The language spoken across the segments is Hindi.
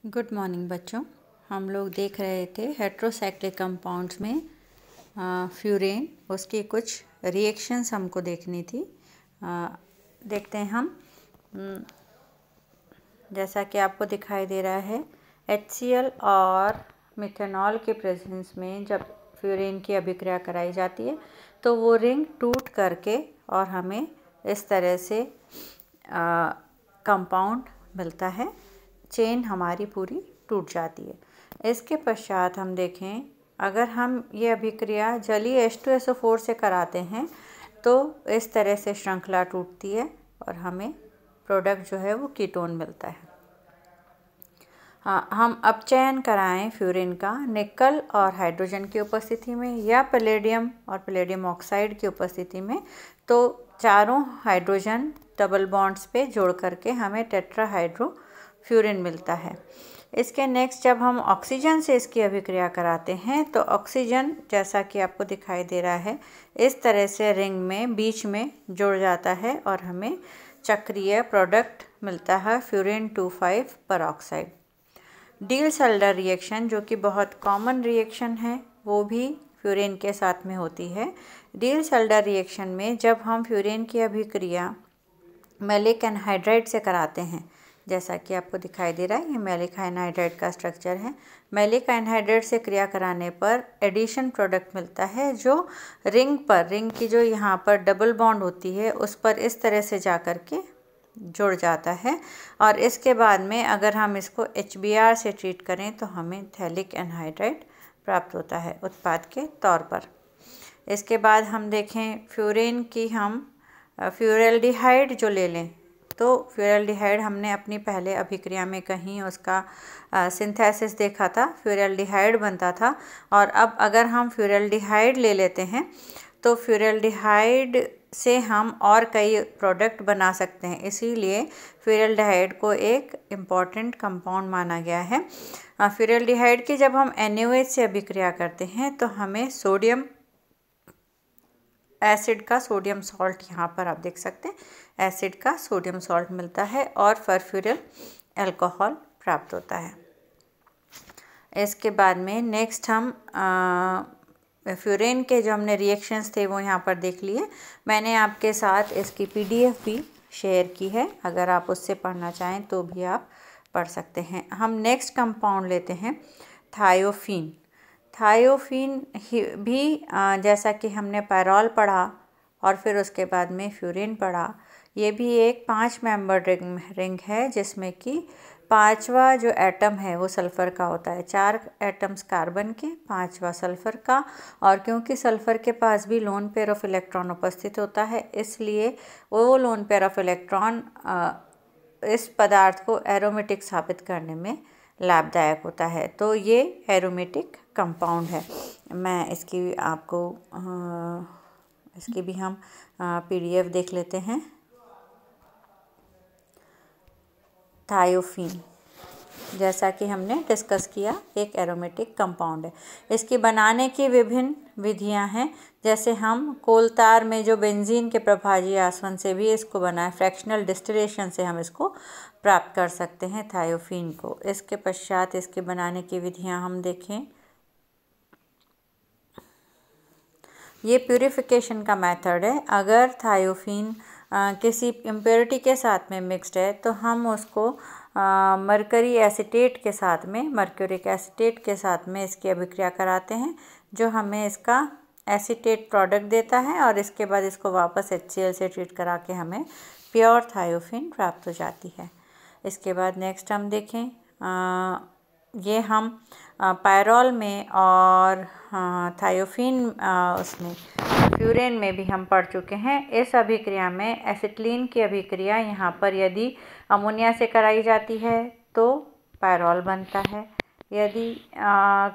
गुड मॉर्निंग बच्चों। हम लोग देख रहे थे हेट्रोसाइक्लिक कंपाउंड्स में फ्यूरेन, उसकी कुछ रिएक्शंस हमको देखनी थी। देखते हैं हम। जैसा कि आपको दिखाई दे रहा है, HCl और मिथेनॉल के प्रेजेंस में जब फ्यूरेन की अभिक्रिया कराई जाती है तो वो रिंग टूट करके और हमें इस तरह से कंपाउंड मिलता है। चेन हमारी पूरी टूट जाती है। इसके पश्चात हम देखें, अगर हम ये अभिक्रिया जलीय H2SO4 से कराते हैं तो इस तरह से श्रृंखला टूटती है और हमें प्रोडक्ट जो है वो कीटोन मिलता है। हम अपचयन कराएं फ्यूरिन का निकल और हाइड्रोजन की उपस्थिति में या पैलेडियम और पैलेडियम ऑक्साइड की उपस्थिति में, तो चारों हाइड्रोजन डबल बॉन्ड्स पे जोड़ करके हमें टेट्राहाइड्रो फ्यूरिन मिलता है। इसके नेक्स्ट जब हम ऑक्सीजन से इसकी अभिक्रिया कराते हैं तो ऑक्सीजन, जैसा कि आपको दिखाई दे रहा है, इस तरह से रिंग में बीच में जुड़ जाता है और हमें चक्रीय प्रोडक्ट मिलता है फ्यूरिन 2,5 परऑक्साइड। डील-सल्डर रिएक्शन, जो कि बहुत कॉमन रिएक्शन है, वो भी फ्यूरिन के साथ में होती है। डील-सल्डर रिएक्शन में जब हम फ्यूरिन की अभिक्रिया मैलिक एनहाइड्राइड से कराते हैं, जैसा कि आपको दिखाई दे रहा है, ये मैलिक एनहाइड्राइड का स्ट्रक्चर है। मैलिक एनहाइड्राइड से क्रिया कराने पर एडिशन प्रोडक्ट मिलता है जो रिंग की जो यहाँ पर डबल बॉन्ड होती है उस पर इस तरह से जा कर के जुड़ जाता है और इसके बाद में अगर हम इसको HBr से ट्रीट करें तो हमें थैलिक एनहाइड्राइड प्राप्त होता है उत्पाद के तौर पर। इसके बाद हम देखें फ्यूरेन की, हम फ्यूरल्डिहाइड जो ले लें तो फ्यूरल्डिहाइड हमने अपनी पहले अभिक्रिया में कहीं उसका सिंथेसिस देखा था, फ्यूरल्डिहाइड बनता था। और अब अगर हम फ्यूरल्डिहाइड ले लेते हैं तो फ्यूरल्डिहाइड से हम और कई प्रोडक्ट बना सकते हैं, इसीलिए फ्यूरल्डिहाइड को एक इम्पॉर्टेंट कंपाउंड माना गया है। फ्यूरल्डिहाइड की जब हम NaOH से अभिक्रिया करते हैं तो हमें सोडियम एसिड का सोडियम सॉल्ट, यहाँ पर आप देख सकते हैं, एसिड का सोडियम सॉल्ट मिलता है और फर्फ्यूरल अल्कोहल प्राप्त होता है। इसके बाद में नेक्स्ट हम फ्यूरेन के जो हमने रिएक्शंस थे वो यहाँ पर देख लिए। मैंने आपके साथ इसकी PDF भी शेयर की है, अगर आप उससे पढ़ना चाहें तो भी आप पढ़ सकते हैं। हम नेक्स्ट कंपाउंड लेते हैं थायोफीन। थायोफीन भी जैसा कि हमने पैरॉल पढ़ा और फिर उसके बाद में फ्यूरिन पढ़ा, ये भी एक 5 मेंबर रिंग है जिसमें कि 5वां जो एटम है वो सल्फ़र का होता है। 4 एटम्स कार्बन के, 5वां सल्फ़र का। और क्योंकि सल्फ़र के पास भी लोन पेयर ऑफ इलेक्ट्रॉन उपस्थित होता है, इसलिए वो लोन पेयर ऑफ इलेक्ट्रॉन इस पदार्थ को एरोमेटिक साबित करने में लाभदायक होता है। तो ये एरोमेटिक कंपाउंड है। मैं इसकी आपको इसकी भी हम PDF देख लेते हैं। थायोफीन, जैसा कि हमने डिस्कस किया, एक एरोमेटिक कंपाउंड है। इसकी बनाने की विभिन्न विधियां हैं, जैसे हम कोलतार में जो बेंजीन के प्रभाजी आसवन से भी इसको बनाए, फ्रैक्शनल डिस्टिलेशन से हम इसको प्राप्त कर सकते हैं थायोफीन को। इसके पश्चात इसके बनाने की विधियां हम देखें। ये प्यूरिफिकेशन का मेथड है। अगर थायोफीन किसी इम्प्योरिटी के साथ में मिक्स्ड है तो हम उसको मरकरी एसीटेट के साथ में, मर्क्यूरिक एसीटेट के साथ में इसकी अभिक्रिया कराते हैं, जो हमें इसका एसीटेट प्रोडक्ट देता है और इसके बाद इसको वापस HCl से ट्रीट करा के हमें प्योर थायोफीन प्राप्त हो जाती है। इसके बाद नेक्स्ट हम देखें, ये हम पैरॉल में और थायोफीन उसमें फ्यूरेन में भी हम पढ़ चुके हैं। इस अभिक्रिया में एसिटिलीन की अभिक्रिया यहाँ पर यदि अमोनिया से कराई जाती है तो पैरॉल बनता है, यदि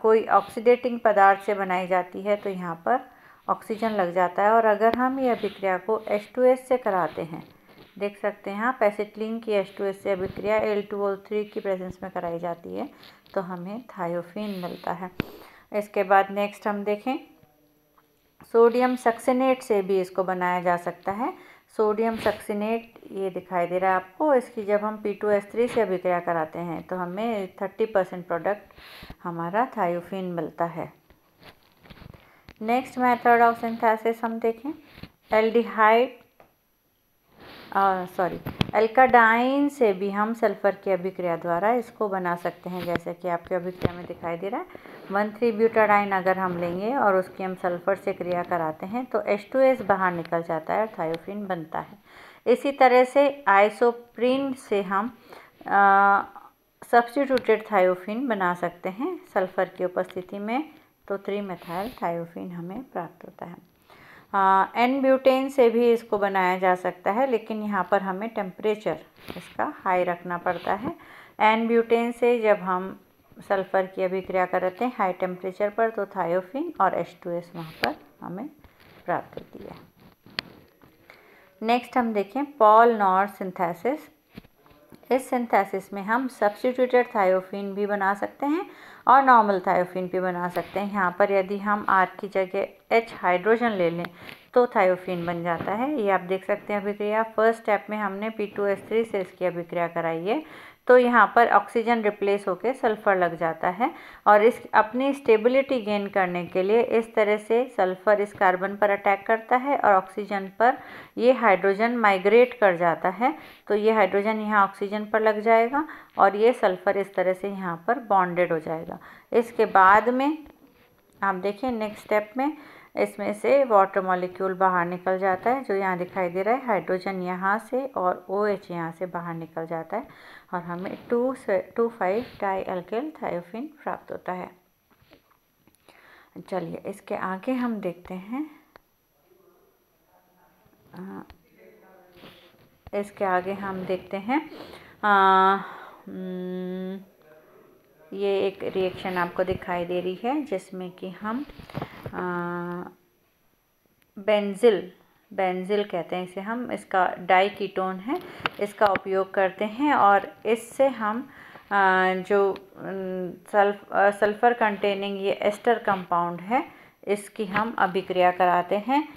कोई ऑक्सीडेटिंग पदार्थ से बनाई जाती है तो यहाँ पर ऑक्सीजन लग जाता है। और अगर हम ये अभिक्रिया को H2S से कराते हैं, देख सकते हैं आप, एसिटिलीन की H2S से अभिक्रिया Al2O3 की प्रेजेंस में कराई जाती है तो हमें थायोफीन मिलता है। इसके बाद नेक्स्ट हम देखें, सोडियम सक्सेनेट से भी इसको बनाया जा सकता है। सोडियम सक्सिनेट ये दिखाई दे रहा है आपको। इसकी जब हम P2S3 से अभिक्रिया कराते हैं तो हमें 30% प्रोडक्ट हमारा थायोफीन मिलता है। नेक्स्ट मेथड ऑफ सिंथेसिस हम देखें, एल्काडाइन से भी हम सल्फ़र की अभिक्रिया द्वारा इसको बना सकते हैं। जैसे कि आपके अभिक्रिया में दिखाई दे रहा है 1,3-ब्यूटाडाइन अगर हम लेंगे और उसकी हम सल्फ़र से क्रिया कराते हैं तो H2S बाहर निकल जाता है और थायोफीन बनता है। इसी तरह से आइसोप्रीन से हम सब्स्टिट्यूटेड थायोफीन बना सकते हैं सल्फ़र की उपस्थिति में, तो 3-मेथाइल थायोफीन हमें प्राप्त होता है। N-ब्यूटेन से भी इसको बनाया जा सकता है, लेकिन यहाँ पर हमें टेम्परेचर इसका हाई रखना पड़ता है। N-ब्यूटेन से जब हम सल्फ़र की अभिक्रिया करते हैं हाई टेम्परेचर पर तो थायोफीन और H2S वहाँ पर हमें प्राप्त होती है। नेक्स्ट हम देखें पॉल नॉर सिंथेसिस। इस सिंथेसिस में हम सब्स्टिट्यूटेड थायोफीन भी बना सकते हैं और नॉर्मल थायोफीन भी बना सकते हैं। यहाँ पर यदि हम R की जगह H हाइड्रोजन ले लें तो थायोफीन बन जाता है। ये आप देख सकते हैं अभिक्रिया। फर्स्ट स्टेप में हमने P2S3 से इसकी अभिक्रिया कराई है तो यहाँ पर ऑक्सीजन रिप्लेस होकर सल्फ़र लग जाता है और इस अपनी स्टेबिलिटी गेन करने के लिए इस तरह से सल्फ़र इस कार्बन पर अटैक करता है और ऑक्सीजन पर ये हाइड्रोजन माइग्रेट कर जाता है। तो ये हाइड्रोजन यहाँ ऑक्सीजन पर लग जाएगा और ये सल्फ़र इस तरह से यहाँ पर बॉन्डेड हो जाएगा। इसके बाद में आप देखें नेक्स्ट स्टेप में इसमें से वाटर मॉलिक्यूल बाहर निकल जाता है, जो यहाँ दिखाई दे रहा है। हाइड्रोजन यहाँ से और OH यहाँ से बाहर निकल जाता है और हमें 2,5 डाइअल्किल थायोफीन प्राप्त होता है। चलिए इसके आगे हम देखते हैं, ये एक रिएक्शन आपको दिखाई दे रही है जिसमें कि हम बेंजिल कहते हैं इसे हम, इसका डाई कीटोन है, इसका उपयोग करते हैं और इससे हम जो सल्फ़र कंटेनिंग ये एस्टर कंपाउंड है इसकी हम अभिक्रिया कराते हैं।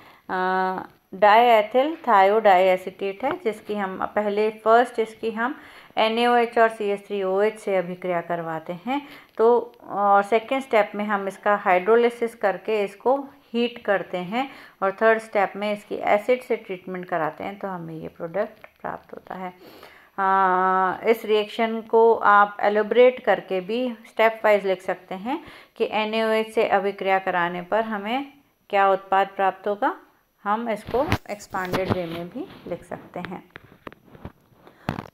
डाईएथिल थायोडाईएसीटेट है जिसकी हम पहले फर्स्ट इसकी हम NaOH और CH3OH से अभिक्रिया करवाते हैं। तो और सेकेंड स्टेप में हम इसका हाइड्रोलिसिस करके इसको हीट करते हैं और थर्ड स्टेप में इसकी एसिड से ट्रीटमेंट कराते हैं तो हमें ये प्रोडक्ट प्राप्त होता है। इस रिएक्शन को आप एलोबरेट करके भी स्टेप वाइज लिख सकते हैं कि NaOH से अभिक्रिया कराने पर हमें क्या उत्पाद प्राप्त होगा। हम इसको एक्सपांडेड वे में भी लिख सकते हैं।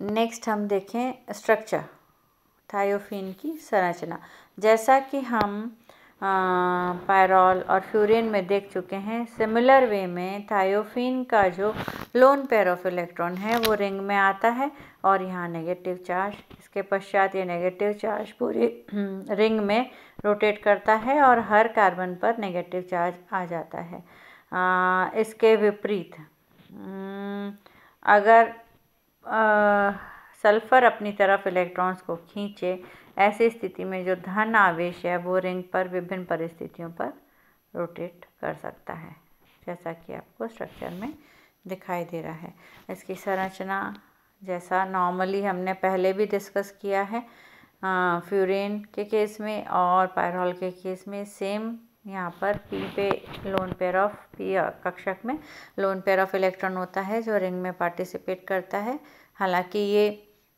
नेक्स्ट हम देखें स्ट्रक्चर, थायोफीन की संरचना। जैसा कि हम पायरॉल और फ्यूरेन में देख चुके हैं, सिमिलर वे में थायोफीन का जो लोन पेयर ऑफ इलेक्ट्रॉन है वो रिंग में आता है और यहाँ नेगेटिव चार्ज, इसके पश्चात ये नेगेटिव चार्ज पूरी रिंग में रोटेट करता है और हर कार्बन पर नेगेटिव चार्ज आ जाता है। इसके विपरीत अगर सल्फ़र अपनी तरफ इलेक्ट्रॉन्स को खींचे, ऐसी स्थिति में जो धन आवेश है वो रिंग पर विभिन्न परिस्थितियों पर रोटेट कर सकता है, जैसा कि आपको स्ट्रक्चर में दिखाई दे रहा है। इसकी संरचना जैसा नॉर्मली हमने पहले भी डिस्कस किया है फ्यूरेन के केस में और पायरॉल के केस में सेम। यहाँ पर P पे लोन पेयर ऑफ P कक्षक में लोन पेयर ऑफ इलेक्ट्रॉन होता है जो रिंग में पार्टिसिपेट करता है। हालांकि ये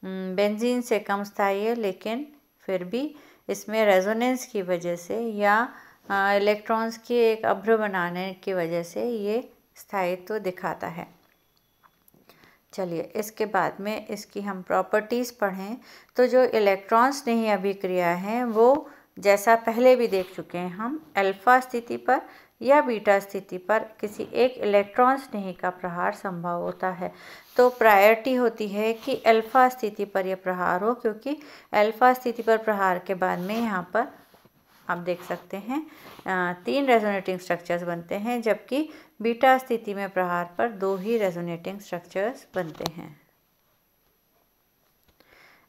बेंजीन से कम स्थायी है, लेकिन फिर भी इसमें रेजोनेंस की वजह से या इलेक्ट्रॉन्स की एक अभ्र बनाने की वजह से ये स्थायित्व दिखाता है। चलिए इसके बाद में इसकी हम प्रॉपर्टीज़ पढ़ें तो जो इलेक्ट्रॉन स्नेही अभिक्रिया हैं वो जैसा पहले भी देख चुके हैं हम, अल्फा स्थिति पर या बीटा स्थिति पर किसी एक इलेक्ट्रॉन स्नेही का प्रहार संभव होता है। तो प्रायोरिटी होती है कि अल्फा स्थिति पर यह प्रहार हो, क्योंकि अल्फा स्थिति पर प्रहार के बाद में यहाँ पर आप देख सकते हैं 3 रेजोनेटिंग स्ट्रक्चर्स बनते हैं, जबकि बीटा स्थिति में प्रहार पर 2 ही रेजोनेटिंग स्ट्रक्चर्स बनते हैं।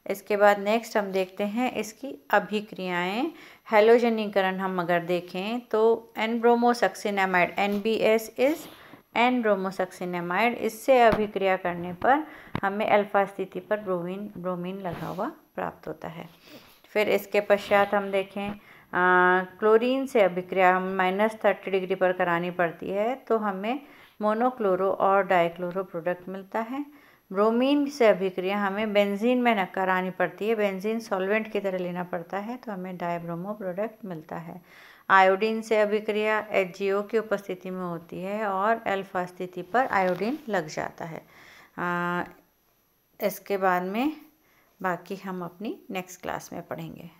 इसके बाद नेक्स्ट हम देखते हैं इसकी अभिक्रियाएं। हैलोजनीकरण हम अगर देखें तो N-ब्रोमोसक्सिनामाइड NBS इज एन ब्रोमोसक्सिनेमाइड, इससे अभिक्रिया करने पर हमें अल्फा स्थिति पर ब्रोमीन लगा हुआ प्राप्त होता है। फिर इसके पश्चात हम देखें क्लोरीन से अभिक्रिया हम -30 डिग्री पर करानी पड़ती है, तो हमें मोनोक्लोरो और डाइक्लोरो प्रोडक्ट मिलता है। ब्रोमीन से अभिक्रिया हमें बेंजीन में न करानी पड़ती है, बेंजीन सॉल्वेंट की तरह लेना पड़ता है, तो हमें डाइब्रोमो प्रोडक्ट मिलता है। आयोडीन से अभिक्रिया HgO की उपस्थिति में होती है और अल्फा स्थिति पर आयोडीन लग जाता है। इसके बाद में बाकी हम अपनी नेक्स्ट क्लास में पढ़ेंगे।